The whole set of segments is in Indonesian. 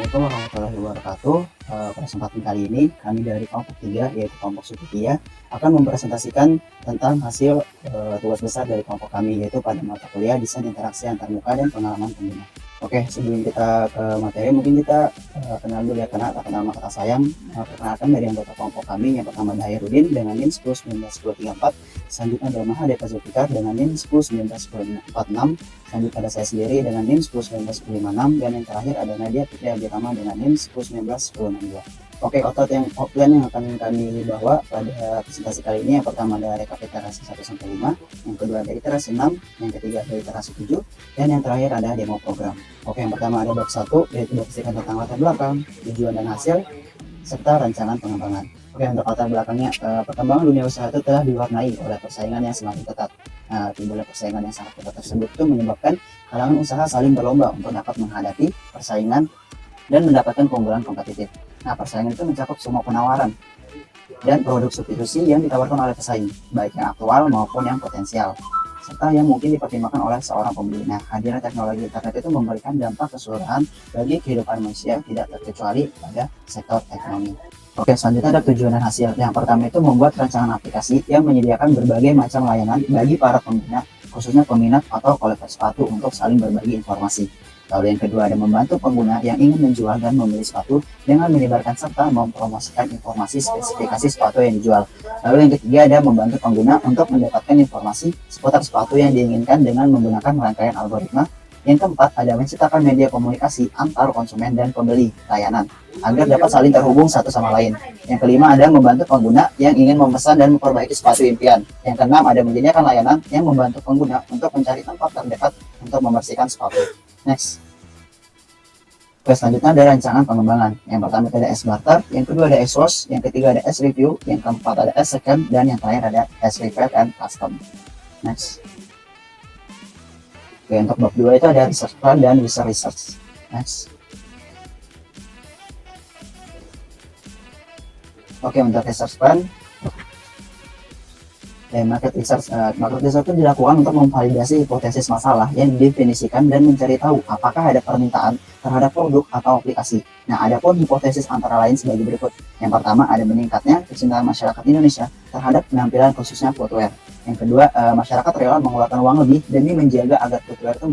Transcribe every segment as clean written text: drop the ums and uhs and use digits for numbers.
Assalamualaikum warahmatullahi wabarakatuh. Pada kesempatan kali ini kami dari kelompok 3 yaitu kelompok suku Kia akan mempresentasikan tentang hasil tugas besar dari kelompok kami, yaitu pada mata kuliah desain interaksi antarmuka dan pengalaman pengguna. Oke, sebelum kita ke materi mungkin kita kenal dulu ya, kata nama kata sayang. Perkenalkan dari anggota kelompok kami, yang pertama ada Hairudin dengan NIM 10191034, selanjutnya ada Mahadeva Zulfikar dengan NIM 10191046, selanjutnya ada saya sendiri dengan NIM 10191056, dan yang terakhir ada Nadia Fitri Abdirahman dengan NIM 10191062. Oke, outline yang akan kami bawa pada presentasi kali ini, yang pertama ada rekapitulasi 1-5, yang kedua ada iterasi 6, yang ketiga ada iterasi 7, dan yang terakhir ada demo program. Oke, yang pertama ada bab 1, yaitu berdasarkan tentang latar belakang, tujuan dan hasil, serta rancangan pengembangan. Oke, untuk latar belakangnya, perkembangan dunia usaha itu telah diwarnai oleh persaingan yang semakin ketat. Nah, timbulnya persaingan yang sangat ketat tersebut itu menyebabkan kalangan usaha saling berlomba untuk dapat menghadapi persaingan dan mendapatkan keunggulan kompetitif. Nah, persaingan itu mencakup semua penawaran dan produk substitusi yang ditawarkan oleh pesaing, baik yang aktual maupun yang potensial, serta yang mungkin dipertimbangkan oleh seorang pembeli. Nah, hadirnya teknologi internet itu memberikan dampak keseluruhan bagi kehidupan manusia, tidak terkecuali pada sektor ekonomi. Oke, selanjutnya ada tujuan dan hasil. Yang pertama itu membuat rancangan aplikasi yang menyediakan berbagai macam layanan bagi para pengguna, khususnya peminat atau kolektor sepatu, untuk saling berbagi informasi. Lalu yang kedua ada membantu pengguna yang ingin menjual dan membeli sepatu dengan menyebarkan serta mempromosikan informasi spesifikasi sepatu yang dijual. Lalu yang ketiga ada membantu pengguna untuk mendapatkan informasi seputar sepatu yang diinginkan dengan menggunakan rangkaian algoritma. Yang keempat ada menciptakan media komunikasi antar konsumen dan pembeli layanan agar dapat saling terhubung satu sama lain. Yang kelima ada membantu pengguna yang ingin memesan dan memperbaiki sepatu impian. Yang keenam ada menyediakan layanan yang membantu pengguna untuk mencari tempat terdekat untuk membersihkan sepatu. Next. Oke, selanjutnya ada rancangan pengembangan. Yang pertama ada S-Barter, yang kedua ada S-Source, yang ketiga ada S-Review, yang keempat ada S-Second, dan yang terakhir ada S-Repair and Custom. Next. Oke, untuk bab 2 itu ada Research Plan dan User Research. Next. Oke, untuk Research Plan, market research itu dilakukan untuk memvalidasi hipotesis masalah yang didefinisikan dan mencari tahu apakah ada permintaan terhadap produk atau aplikasi. Nah, adapun hipotesis antara lain sebagai berikut. Yang pertama ada meningkatnya kecintaan masyarakat Indonesia terhadap penampilan khususnya footwear. Yang kedua, masyarakat rela mengeluarkan uang lebih demi menjaga agar footwear itu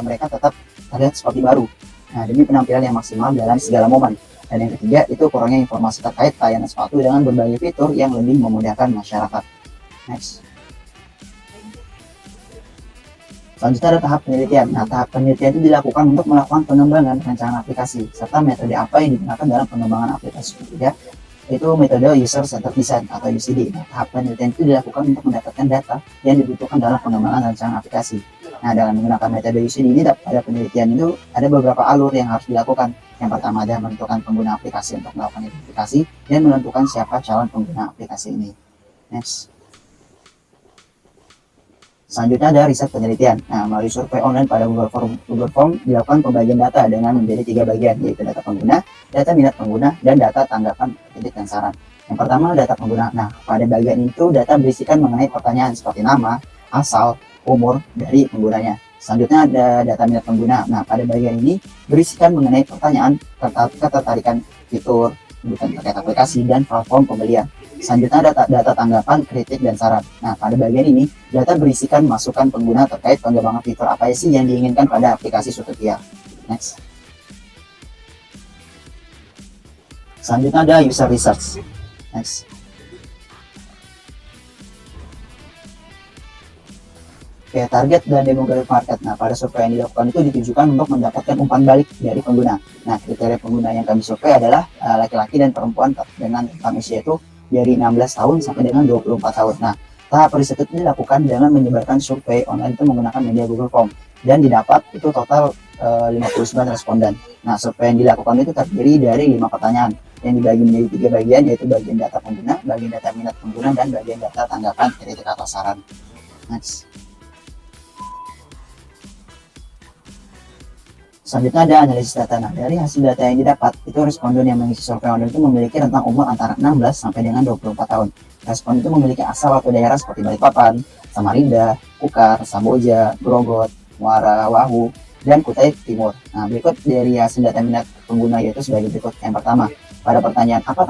mereka tetap terlihat seperti baru. Nah, demi penampilan yang maksimal dalam segala momen. Dan yang ketiga itu kurangnya informasi terkait layanan sepatu dengan berbagai fitur yang lebih memudahkan masyarakat. Next. Selanjutnya ada tahap penelitian. Nah, tahap penelitian itu dilakukan untuk melakukan pengembangan rancangan aplikasi serta metode apa yang digunakan dalam pengembangan aplikasi ketiga, yaitu metode User Centered Design atau UCD. Nah, tahap penelitian itu dilakukan untuk mendapatkan data yang dibutuhkan dalam pengembangan rancangan aplikasi. Nah, dengan menggunakan metode UCD ini pada penelitian itu ada beberapa alur yang harus dilakukan. Yang pertama ada menentukan pengguna aplikasi untuk melakukan identifikasi dan menentukan siapa calon pengguna aplikasi ini. Next. Selanjutnya ada riset penelitian. Nah, melalui survei online pada Google Form dilakukan pembagian data dengan menjadi 3 bagian, yaitu data pengguna, data minat pengguna, dan data tanggapan, kritik, dan saran. Yang pertama data pengguna. Nah, pada bagian itu data berisikan mengenai pertanyaan seperti nama, asal, umur dari penggunanya. Selanjutnya ada data minat pengguna. Nah, pada bagian ini berisikan mengenai pertanyaan ketertarikan fitur, kebutuhan terkait aplikasi, dan platform pembelian. Selanjutnya data tanggapan, kritik, dan saran. Nah, pada bagian ini data berisikan masukan pengguna terkait pengembangan fitur apa sih yang diinginkan pada aplikasi suatu Kia. Next. Selanjutnya ada user research. Next. Oke, target dan demographic market. Nah, pada survei yang dilakukan itu ditujukan untuk mendapatkan umpan balik dari pengguna. Nah, kriteria pengguna yang kami survei adalah laki-laki dan perempuan dengan rentang usia itu dari 16 tahun sampai dengan 24 tahun. Nah, tahap riset itu dilakukan dengan menyebarkan survei online itu menggunakan media Google Form dan didapat itu total 59 responden. Nah, survei yang dilakukan itu terdiri dari 5 pertanyaan yang dibagi menjadi 3 bagian, yaitu bagian data pengguna, bagian data minat pengguna, dan bagian data tanggapan, kritik, atau saran. Next. Selanjutnya ada analisis data. Nah, dari hasil data yang didapat, itu responden yang mengisi survei online itu memiliki rentang umur antara 16 sampai dengan 24 tahun. Responden itu memiliki asal atau daerah seperti Balikpapan, Samarinda, Kukar, Samboja, Grogot, Muara, Wahu, dan Kutai Timur. Nah, berikut dari hasil data minat pengguna yaitu sebagai berikut. Yang pertama, pada pertanyaan apa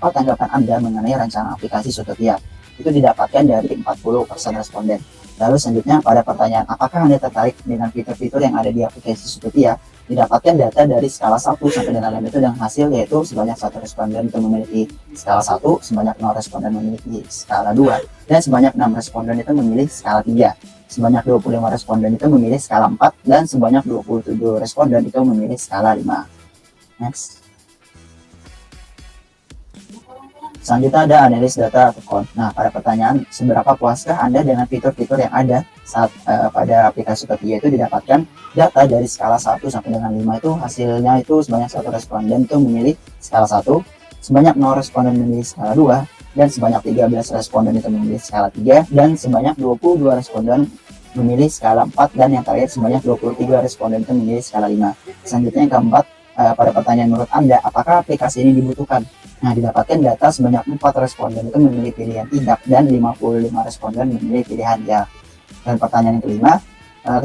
tanggapan Anda mengenai rancangan aplikasi Sutopia? Itu didapatkan dari 40% responden. Lalu selanjutnya pada pertanyaan apakah Anda tertarik dengan fitur-fitur yang ada di aplikasi Sutopia, didapatkan data dari skala 1 sampai dengan 5 itu dengan hasil yaitu sebanyak 1 responden itu memiliki skala 1, sebanyak 0 responden memiliki skala 2, dan sebanyak 6 responden itu memilih skala 3, sebanyak 25 responden itu memilih skala 4, dan sebanyak 27 responden itu memilih skala 5. Next. Selanjutnya ada analis data atau count. Nah, pada pertanyaan seberapa puaskah Anda dengan fitur-fitur yang ada saat pada aplikasi Sutopia, itu didapatkan data dari skala 1 sampai dengan 5 itu hasilnya itu sebanyak 1 responden itu memilih skala 1, sebanyak 0 responden memilih skala 2, dan sebanyak 13 responden itu memilih skala 3, dan sebanyak 22 responden memilih skala 4, dan yang terakhir sebanyak 23 responden itu memilih skala 5. Selanjutnya yang keempat, pada pertanyaan menurut Anda, apakah aplikasi ini dibutuhkan? Nah, didapatkan data sebanyak 4 responden itu memilih pilihan tidak, dan 55 responden memilih pilihan ya. Dan pertanyaan yang kelima,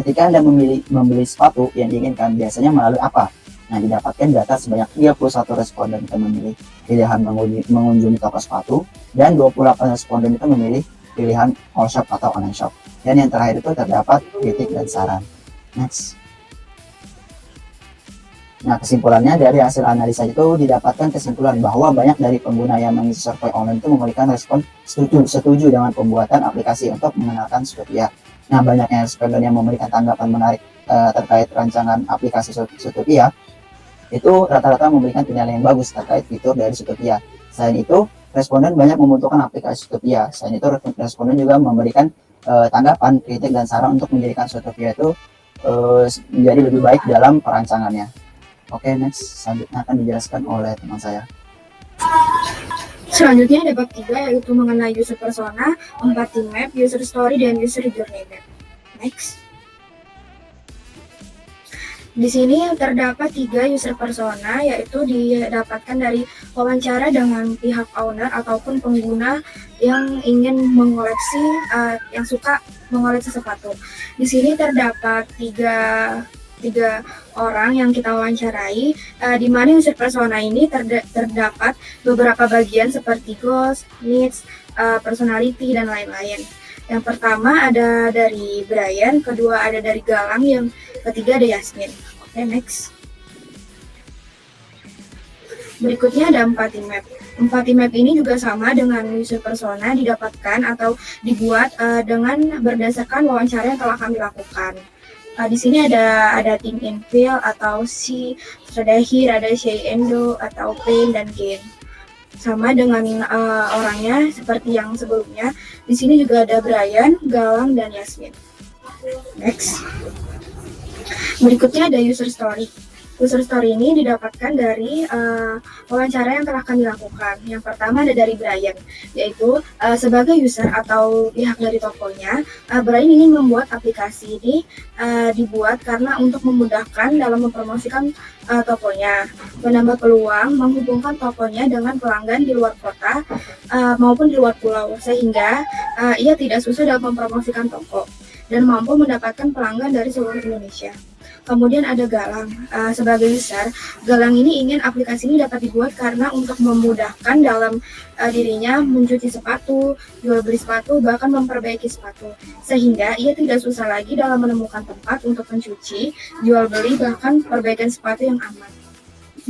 ketika Anda membeli sepatu yang diinginkan, biasanya melalui apa? Nah, didapatkan data sebanyak 31 responden itu memilih pilihan mengunjungi toko sepatu, dan 28 responden itu memilih pilihan all shop atau online shop. Dan yang terakhir itu terdapat kritik dan saran. Next. Nah, kesimpulannya dari hasil analisa itu didapatkan kesimpulan bahwa banyak dari pengguna yang mengisi survei online itu memberikan respon setuju dengan pembuatan aplikasi untuk mengenalkan Sutopia. Nah, banyaknya responden yang memberikan tanggapan menarik terkait rancangan aplikasi Sutopia itu rata-rata memberikan penilaian yang bagus terkait fitur dari Sutopia. Selain itu, responden banyak membutuhkan aplikasi Sutopia. Selain itu, responden juga memberikan tanggapan, kritik, dan saran untuk menjadikan Sutopia itu menjadi lebih baik dalam perancangannya. Oke, next. Selanjutnya akan dijelaskan oleh teman saya. Selanjutnya ada bab 3 yaitu mengenai user persona, empathy map, user story, dan user journey map. Next. Di sini terdapat 3 user persona, yaitu didapatkan dari wawancara dengan pihak owner ataupun pengguna yang ingin mengoleksi, yang suka mengoleksi sepatu. Di sini terdapat tiga orang yang kita wawancarai, di mana user persona ini terdapat beberapa bagian seperti goals, needs, personality, dan lain-lain. Yang pertama ada dari Brian, kedua ada dari Galang, yang ketiga ada Yasmin. Oke, next. Berikutnya ada empathy map. Empathy map ini juga sama dengan user persona, didapatkan atau dibuat dengan berdasarkan wawancara yang telah kami lakukan. Di sini ada Team Infill atau C, ada Hir, ada Shay Endo atau Pain dan Gain. Sama dengan orangnya seperti yang sebelumnya. Di sini juga ada Brian, Galang, dan Yasmin. Next. Berikutnya ada user story. User story ini didapatkan dari wawancara yang telah kami lakukan. Yang pertama ada dari Brian, yaitu sebagai user atau pihak dari tokonya, Brian ingin membuat aplikasi ini dibuat karena untuk memudahkan dalam mempromosikan tokonya, menambah peluang menghubungkan tokonya dengan pelanggan di luar kota maupun di luar pulau, sehingga ia tidak susah dalam mempromosikan toko dan mampu mendapatkan pelanggan dari seluruh Indonesia. Kemudian ada Galang, sebagai user, Galang ini ingin aplikasi ini dapat dibuat karena untuk memudahkan dalam dirinya mencuci sepatu, jual beli sepatu, bahkan memperbaiki sepatu. Sehingga ia tidak susah lagi dalam menemukan tempat untuk mencuci, jual beli, bahkan perbaikan sepatu yang aman.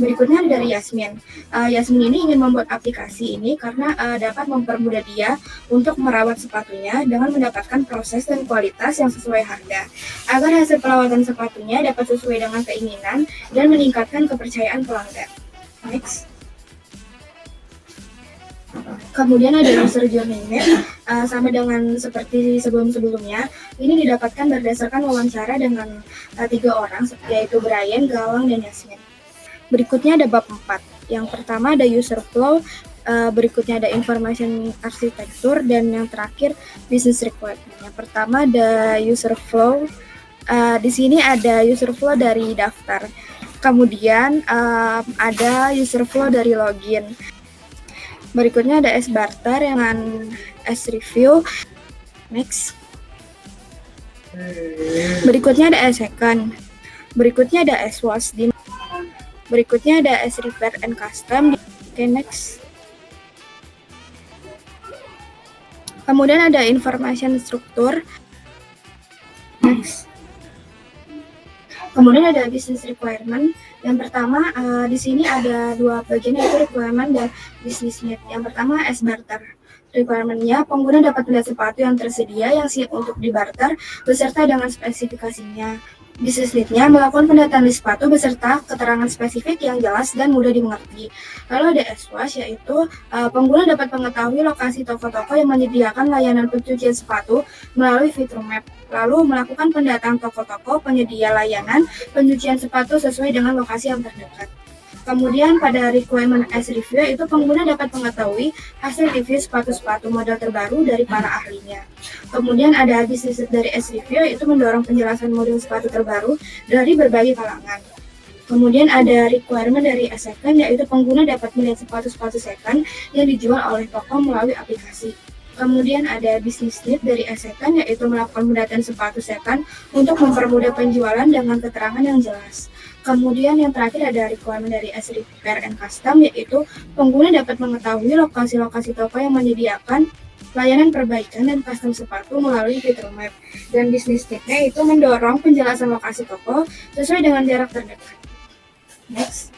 Berikutnya ada dari Yasmin. Yasmin ini ingin membuat aplikasi ini karena dapat mempermudah dia untuk merawat sepatunya dengan mendapatkan proses dan kualitas yang sesuai harga, agar hasil perawatan sepatunya dapat sesuai dengan keinginan dan meningkatkan kepercayaan pelanggan. Next. Kemudian ada user journey map, sama dengan seperti sebelum-sebelumnya. Ini didapatkan berdasarkan wawancara dengan 3 orang, yaitu Brian, Galang, dan Yasmin. Berikutnya ada bab 4. Yang pertama ada user flow, berikutnya ada information architecture, dan yang terakhir business requirement. Yang pertama ada user flow. Di sini ada user flow dari daftar. Kemudian ada user flow dari login. Berikutnya ada S-barter dengan S-review. Next. Berikutnya ada S-Second. Berikutnya ada S-Wash. Berikutnya ada S-Repair and Custom. Oke, next. Kemudian ada Information Structure. Next. Kemudian ada Business Requirement. Yang pertama, di sini ada dua bagian, yaitu Requirement dan Business Need. Yang pertama, S-Barter. Requirement-nya, pengguna dapat melihat sepatu yang tersedia yang siap untuk dibarter beserta dengan spesifikasinya. Business Need-nya melakukan pendataan list sepatu beserta keterangan spesifik yang jelas dan mudah dimengerti. Lalu ada S-Wash, yaitu pengguna dapat mengetahui lokasi toko-toko yang menyediakan layanan pencucian sepatu melalui fitur map. Lalu melakukan pendataan toko-toko penyedia layanan pencucian sepatu sesuai dengan lokasi yang terdekat. Kemudian pada requirement as review itu pengguna dapat mengetahui hasil review sepatu-sepatu model terbaru dari para ahlinya. Kemudian ada business dari as review itu mendorong penjelasan model sepatu terbaru dari berbagai kalangan. Kemudian ada requirement dari S-Second, yaitu pengguna dapat melihat sepatu-sepatu second yang dijual oleh toko melalui aplikasi. Kemudian ada business need dari S-Second, yaitu melakukan pendataan sepatu second untuk mempermudah penjualan dengan keterangan yang jelas. Kemudian yang terakhir ada requirement dari S-Repair and Custom, yaitu pengguna dapat mengetahui lokasi-lokasi toko yang menyediakan layanan perbaikan dan custom sepatu melalui fitur map. Dan business need-nya itu mendorong penjelasan lokasi toko sesuai dengan jarak terdekat. Next.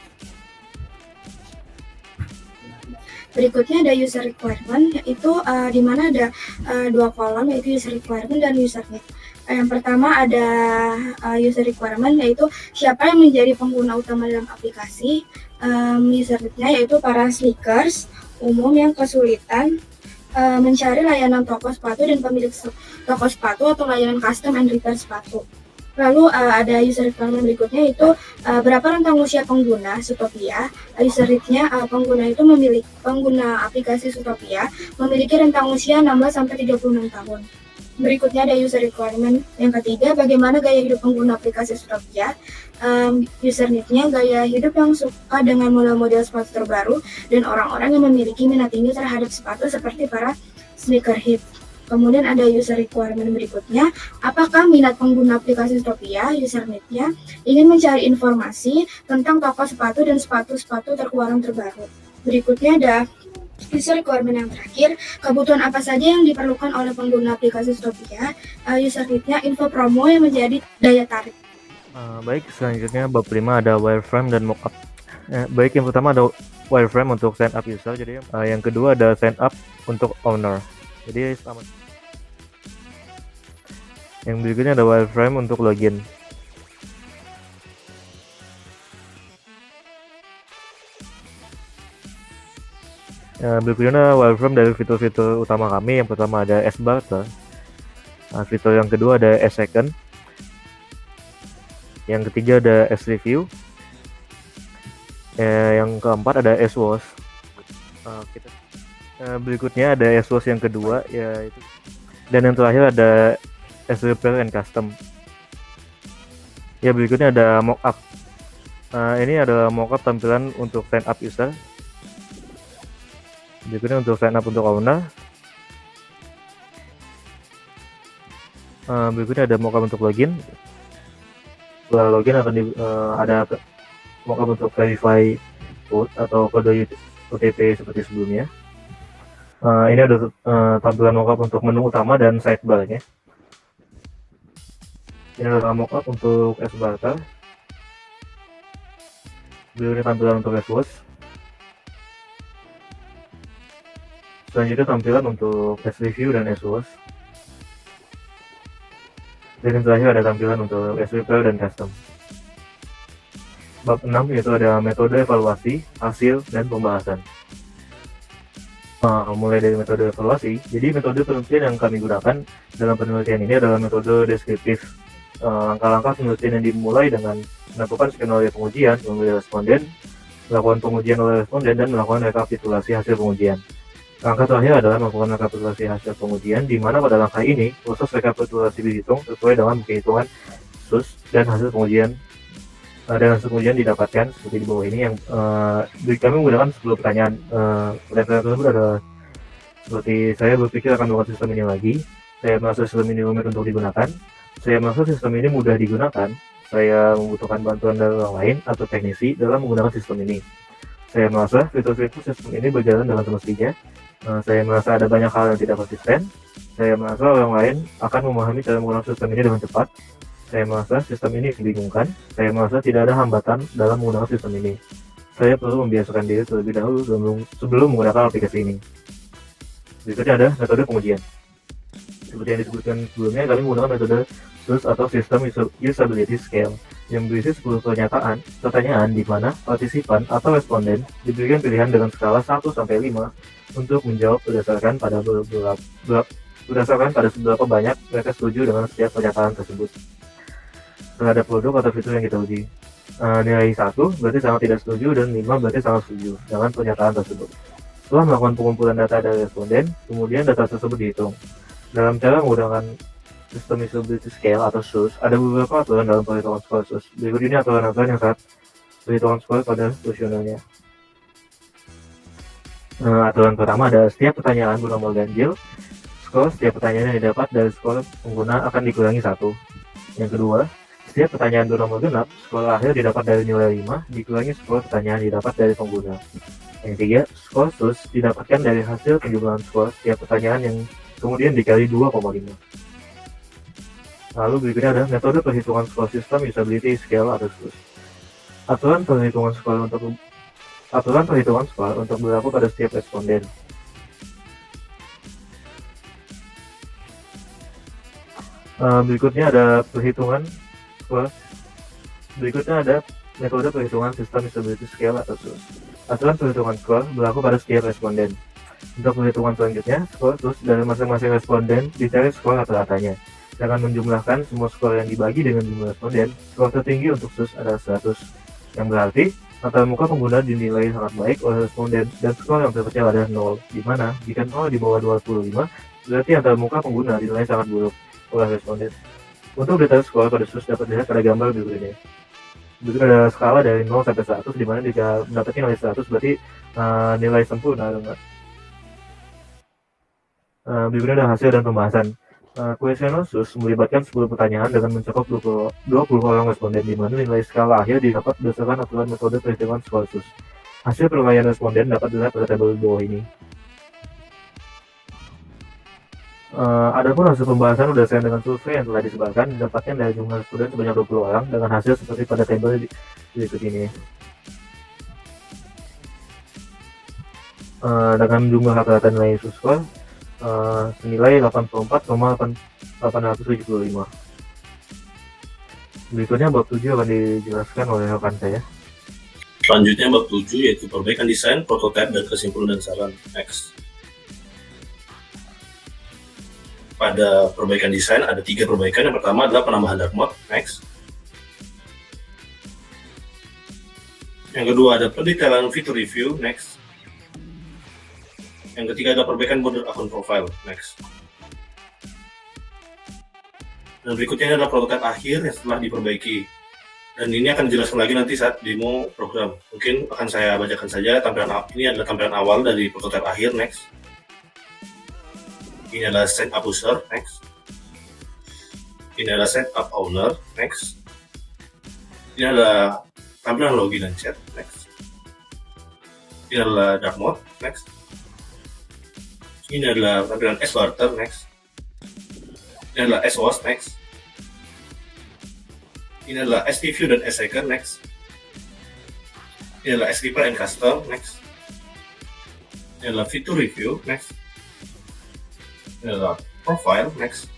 Berikutnya ada user requirement, yaitu di mana ada dua kolom, yaitu user requirement dan user need. Yang pertama ada user requirement, yaitu siapa yang menjadi pengguna utama dalam aplikasi. User need-nya yaitu para sneakers umum yang kesulitan mencari layanan toko sepatu dan pemilik toko sepatu atau layanan custom and repair sepatu. Lalu ada user requirement berikutnya, yaitu berapa rentang usia pengguna Zootopia. User need-nya pengguna aplikasi Zootopia memiliki rentang usia 16-36 tahun. Berikutnya ada user requirement yang ketiga, bagaimana gaya hidup pengguna aplikasi Zootopia. User need-nya gaya hidup yang suka dengan model-model sepatu terbaru dan orang-orang yang memiliki minat tinggi terhadap sepatu seperti para sneakerhead. Kemudian ada user requirement berikutnya, apakah minat pengguna aplikasi Zootopia, user need-nya, ingin mencari informasi tentang toko sepatu dan sepatu-sepatu terkeluaran terbaru. Berikutnya ada user requirement yang terakhir, kebutuhan apa saja yang diperlukan oleh pengguna aplikasi Zootopia. User need-nya info promo yang menjadi daya tarik. Baik, selanjutnya bab 5 ada wireframe dan mockup. Baik, yang pertama ada wireframe untuk sign up user, jadi yang kedua ada sign up untuk owner. Jadi yang berikutnya ada wireframe untuk login. Berikutnya wireframe dari fitur-fitur utama kami. Yang pertama ada S-Barter. Fitur yang kedua ada S-Second. Yang ketiga ada S-Review. Yang keempat ada S-Wash. Berikutnya ada S-Wash yang kedua, yaitu, dan yang terakhir ada S-Repair and Custom. Ya, berikutnya ada mockup. Ini ada mockup tampilan untuk sign up user. Berikutnya untuk sign up untuk owner. Berikutnya ada mockup untuk login. Setelah login akan ada mockup untuk verify code atau kode OTP seperti sebelumnya. Ini ada tampilan mockup untuk menu utama dan sidebar-nya. Ini adalah mockup untuk S-Barter. Berikutnya tampilan untuk S-Wash. Selanjutnya tampilan untuk S-Review dan S-Wash. Dan yang terakhir ada tampilan untuk S-Repair dan Custom. Bab 6 yaitu ada metode evaluasi, hasil, dan pembahasan. Mulai dari metode evaluasi. Jadi metode penelitian yang kami gunakan dalam penelitian ini adalah metode deskriptif. Langkah-langkah penelitian yang dimulai dengan melakukan skenario pengujian, memilih responden, melakukan pengujian oleh responden, dan melakukan rekapitulasi hasil pengujian. Langkah terakhir adalah melakukan rekapitulasi hasil pengujian, di mana pada langkah ini proses rekapitulasi dihitung sesuai dengan perhitungan SUS dan hasil pengujian didapatkan seperti di bawah ini. Yang kami menggunakan 10 pertanyaan. Pertanyaan tersebut adalah seperti, saya berpikir akan melakukan sistem ini lagi, saya merasa sistem ini rumit untuk digunakan, Saya merasa sistem ini mudah digunakan. Saya membutuhkan bantuan dari orang lain atau teknisi dalam menggunakan sistem ini. Saya merasa fitur-fitur sistem ini berjalan dengan semestinya. Saya merasa ada banyak hal yang tidak konsisten. Saya merasa orang lain akan memahami cara menggunakan sistem ini dengan cepat. Saya merasa sistem ini membingungkan. Saya merasa tidak ada hambatan dalam menggunakan sistem ini. Saya perlu membiasakan diri terlebih dahulu sebelum menggunakan aplikasi ini. Berikutnya ada metode pengujian. Seperti yang disebutkan sebelumnya, kami menggunakan metode SUS atau System Usability Scale yang berisi 10 pertanyaan di mana partisipan atau responden diberikan pilihan dengan skala 1 sampai 5 untuk menjawab berdasarkan pada seberapa banyak mereka setuju dengan setiap pernyataan tersebut terhadap produk atau fitur yang kita uji. Nilai 1 berarti sangat tidak setuju dan 5 berarti sangat setuju dengan pernyataan tersebut. Setelah melakukan pengumpulan data dari responden, kemudian data tersebut dihitung. Dalam cara menggunakan System Usability Scale atau SUS, ada beberapa aturan dalam perhitungan skor SUS. Berikut ini aturan-aturan yang saat perhitungan skor pada kuesionernya. Aturan pertama ada setiap pertanyaan bernomor ganjil, skor setiap pertanyaan yang didapat dari skor pengguna akan dikurangi 1. Yang kedua, setiap pertanyaan bernomor genap, skor akhir didapat dari nilai 5 dikurangi skor pertanyaan didapat dari pengguna. Yang ketiga, skor SUS didapatkan dari hasil penjumlahan skor setiap pertanyaan yang kemudian dikali 2,5. Lalu berikutnya ada metode perhitungan skor System Usability Scale atau SUS. Aturan perhitungan skor untuk berlaku pada setiap responden. Berikutnya ada metode perhitungan System Usability Scale atau SUS. Aturan perhitungan skor berlaku pada setiap responden. Untuk perhitungan selanjutnya, skor SUS dari masing-masing responden dicari skor rata-ratanya. Dengan menjumlahkan semua skor yang dibagi dengan jumlah responden, skor tertinggi untuk SUS adalah 100, yang berarti antarmuka pengguna dinilai sangat baik oleh responden dan skor yang terkecil adalah 0, di mana jika 0 di bawah 25, berarti antarmuka pengguna dinilai sangat buruk oleh responden. Untuk detail skor pada SUS dapat dilihat pada gambar berikut ini. Berikut ada skala dari 0 sampai 100, di mana jika mendapatkan nilai 100 berarti nilai sempurna. Berikutnya ada hasil dan pembahasan. Kuesioner SUS melibatkan 10 pertanyaan dengan mencakup 20 orang responden, di mana nilai skala akhir didapat berdasarkan aturan metode perhitungan skor SUS. Hasil penilaian responden dapat dilihat pada tabel di bawah ini. Adapun hasil pembahasan berdasarkan dengan survei yang telah disebarkan didapatkan dari jumlah responden sebanyak 20 orang dengan hasil seperti pada tabel berikut ini. Dengan jumlah rata-rata nilai SUS skor senilai 84,875. Berikutnya bab 7 akan dijelaskan oleh rekan saya. Selanjutnya bab 7 yaitu perbaikan desain, prototipe, dan kesimpulan dan saran. Next. Pada perbaikan desain ada 3 perbaikan. Yang pertama adalah penambahan dark mode. Next. Yang kedua ada pendetailan fitur review. Next. Yang ketiga ada perbaikan border akun profile. Next. Dan berikutnya adalah prototipe akhir yang setelah diperbaiki. Dan ini akan dijelaskan lagi nanti saat demo program. Mungkin akan saya bacakan saja ini adalah tampilan awal dari prototipe akhir. Next. Ini adalah setup user. Next. Ini adalah setup owner. Next. Ini adalah tampilan login dan chat. Next. Ini adalah dark mode. Next. Ini adalah tampilan S-Barter. Next. Ini adalah S-Host. Next. Ini adalah S-Review dan S-Hacker. Next. Ini adalah S-Reaper and Custom. Next. Ini adalah fitur review. Next. Ini adalah profile. Next.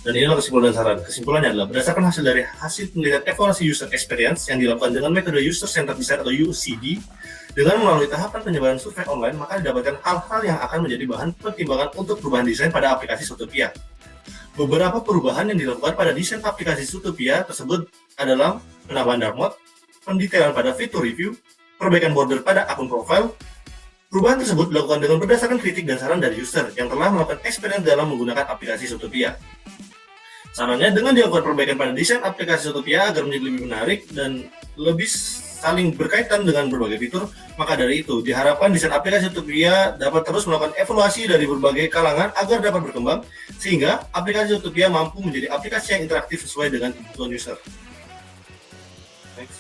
Dan ini adalah kesimpulan dan saran. Kesimpulannya adalah berdasarkan hasil penelitian evaluasi user experience yang dilakukan dengan metode User Centered Design atau UCD, dengan melalui tahapan penyebaran survei online, maka didapatkan hal-hal yang akan menjadi bahan pertimbangan untuk perubahan desain pada aplikasi Zootopia. Beberapa perubahan yang dilakukan pada desain aplikasi Zootopia tersebut adalah penambahan dark mode, pendetailan pada fitur review, perbaikan border pada akun profile. Perubahan tersebut dilakukan dengan berdasarkan kritik dan saran dari user yang telah melakukan experience dalam menggunakan aplikasi Zootopia. Sarannya dengan dilakukan perbaikan pada desain aplikasi Zootopia agar menjadi lebih menarik dan lebih saling berkaitan dengan berbagai fitur, maka dari itu diharapkan desain aplikasi Utopia dapat terus melakukan evaluasi dari berbagai kalangan agar dapat berkembang, sehingga aplikasi Utopia mampu menjadi aplikasi yang interaktif sesuai dengan kebutuhan user. Next.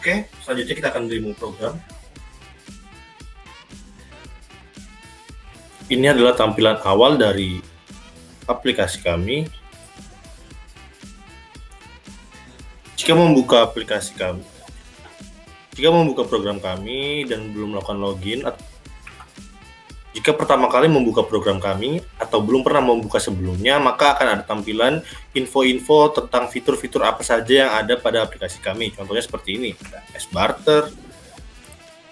Oke, selanjutnya kita akan demo program. Ini adalah tampilan awal dari aplikasi kami. Jika membuka program kami dan belum melakukan login, jika pertama kali membuka program kami atau belum pernah membuka sebelumnya, maka akan ada tampilan info-info tentang fitur-fitur apa saja yang ada pada aplikasi kami. Contohnya seperti ini, ada S-Barter,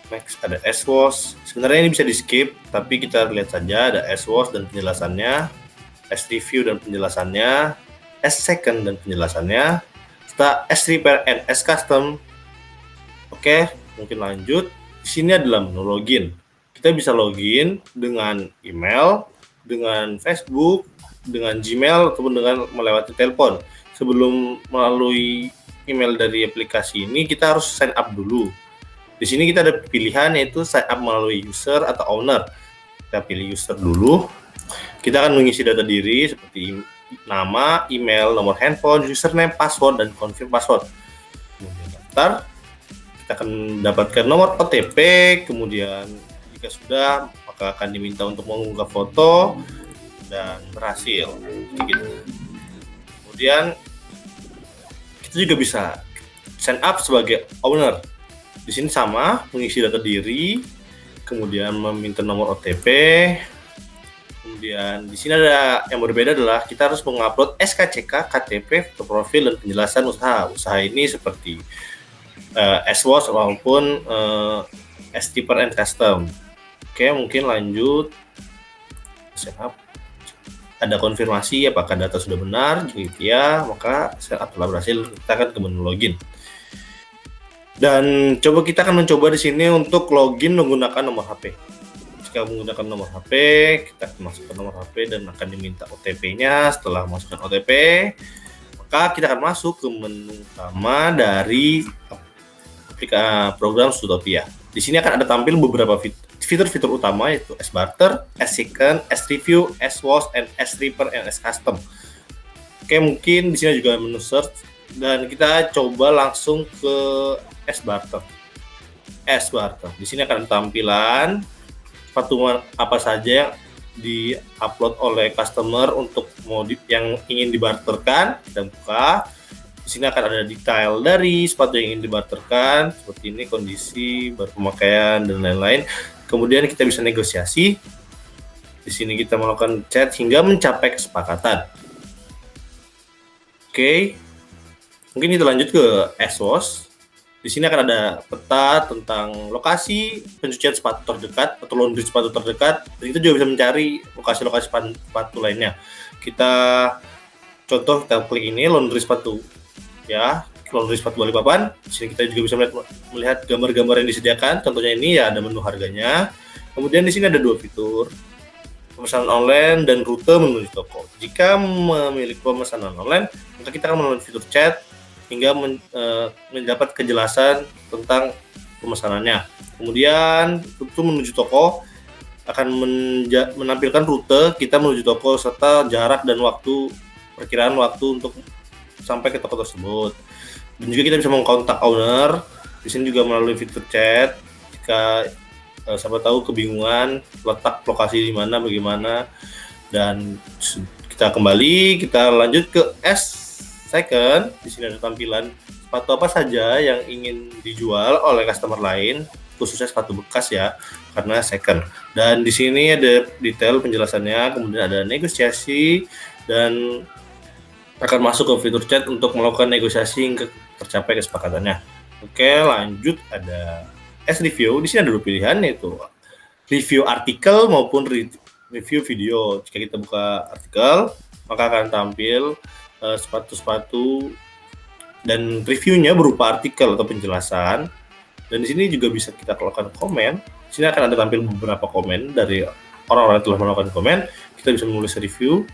next ada S-Wash. Sebenarnya ini bisa di-skip, tapi kita lihat saja ada S-Wash dan penjelasannya, S-Review dan penjelasannya, S-Second dan penjelasannya, S-Repair and S-Custom. Oke, mungkin lanjut. Di sini adalah menu login. Kita bisa login dengan email, dengan Facebook, dengan Gmail, ataupun dengan melewati telepon. Sebelum melalui email dari aplikasi ini, kita harus sign up dulu. Di sini kita ada pilihan yaitu sign up melalui user atau owner. Kita pilih user dulu. Kita akan mengisi data diri seperti nama, email, nomor handphone, username, password, dan confirm password. Kemudian daftar, kita akan mendapatkan nomor OTP, kemudian jika sudah, maka akan diminta untuk mengunggah foto, dan berhasil. Kemudian, kita juga bisa sign up sebagai owner. Di sini sama, mengisi data diri, kemudian meminta nomor OTP, kemudian di sini ada yang berbeda adalah kita harus mengupload SKCK, KTP, foto profil, dan penjelasan usaha. Usaha ini seperti S-Wash maupun S-Repair and Custom. Oke, mungkin lanjut. Setup. Ada konfirmasi apakah data sudah benar. Jika ya, maka setup telah berhasil. Kita akan ke menu login. Dan kita akan mencoba di sini untuk login menggunakan nomor HP. Jika menggunakan nomor HP, kita akan masukkan nomor HP dan akan diminta OTP-nya. Setelah masukkan OTP, maka kita akan masuk ke menu utama dari program Utopia. Di sini akan ada tampil beberapa fitur-fitur utama yaitu S-Barter, S-Second, S-Review, S-Wash, and S-Repair and S-Custom. Oke, mungkin di sini juga menu search dan kita coba langsung ke S-Barter. S-Barter. Di sini akan ada tampilan patungan apa saja yang di-upload oleh customer untuk modif yang ingin dibarterkan. Kita buka. Di sini akan ada detail dari sepatu yang ingin dibarterkan, seperti ini kondisi, berpemakaian, dan lain-lain. Kemudian kita bisa negosiasi. Di sini kita melakukan chat hingga mencapai kesepakatan. Oke. Mungkin kita lanjut ke S-Wash. Di sini akan ada peta tentang lokasi pencucian sepatu terdekat atau laundry sepatu terdekat. Dan kita juga bisa mencari lokasi-lokasi sepatu lainnya. Kita klik ini laundry sepatu, ya, laundry sepatu Balikpapan. Di sini kita juga bisa melihat gambar-gambar yang disediakan. Contohnya ini ya ada menu harganya. Kemudian di sini ada dua fitur, pemesanan online dan rute menuju toko. Jika memiliki pemesanan online, maka kita akan melalui fitur chat hingga mendapat kejelasan tentang pemesanannya. Kemudian rute menuju toko akan menampilkan rute kita menuju toko serta jarak dan perkiraan waktu untuk sampai ke toko tersebut. Dan juga kita bisa mengkontak owner. Di sini juga melalui fitur chat. Jika siapa tahu kebingungan letak lokasi di mana bagaimana, dan kita lanjut ke S-Second. Di sini ada tampilan sepatu apa saja yang ingin dijual oleh customer lain, khususnya sepatu bekas ya, karena second. Dan di sini ada detail penjelasannya, kemudian ada negosiasi dan akan masuk ke fitur chat untuk melakukan negosiasi hingga tercapai kesepakatannya. Oke, lanjut ada S-Review. Di sini ada dua pilihan yaitu review artikel maupun review video. Jika kita buka artikel, maka akan tampil sepatu-sepatu dan reviewnya berupa artikel atau penjelasan. Dan di sini juga bisa kita lakukan komen. Di sini akan ada tampil beberapa komen dari orang-orang yang telah melakukan komen. Kita bisa menulis review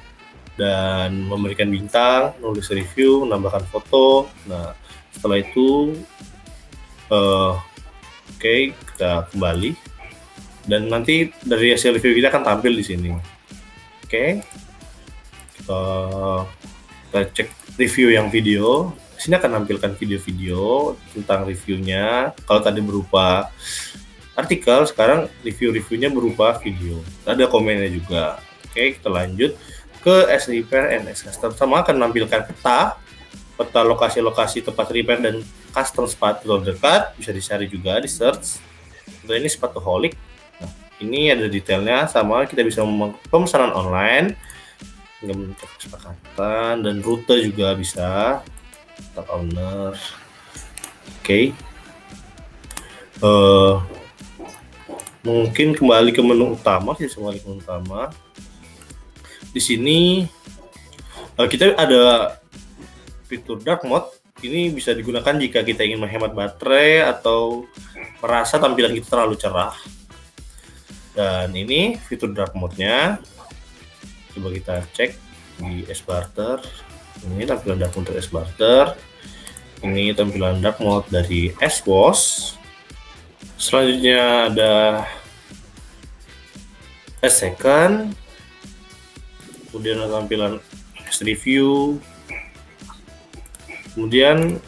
dan memberikan bintang, menulis review, menambahkan foto. Nah, Setelah itu oke, kita kembali dan nanti dari hasil review kita akan tampil di sini. Oke, kita cek review yang video. Di sini akan nampilkan video-video tentang reviewnya. Kalau tadi berupa artikel, sekarang review-reviewnya berupa video. Ada komennya juga. Oke, kita lanjut ke S-Repair and S-Custom. Sama akan menampilkan peta lokasi-lokasi tempat repair dan custom sepatu terdekat. Bisa dicari juga di search. Untuk ini Sepatuholic. Nah, ini ada detailnya, sama kita bisa pemesanan online, kesepakatan, dan rute juga bisa. Tag owner. Oke. Mungkin kembali ke menu utama. Di sini kita ada fitur dark mode. Ini bisa digunakan jika kita ingin menghemat baterai atau merasa tampilan kita terlalu cerah. Dan ini fitur dark mode-nya. Coba kita cek di S-Barter. Ini tampilan dark mode dari S-Barter. Ini tampilan dark mode dari S-Wash. Selanjutnya ada S-Second. Kemudian ada tampilan S-Review. Kemudian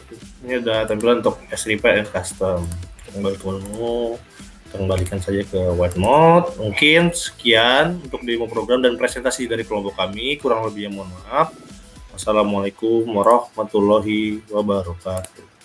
ini ada tampilan untuk S-Repair and Custom. Kita kembali ke menu. Kita kembalikan saja ke white mode. Mungkin sekian untuk demo program dan presentasi dari kelompok kami. Kurang lebihnya mohon maaf. Wassalamualaikum warahmatullahi wabarakatuh.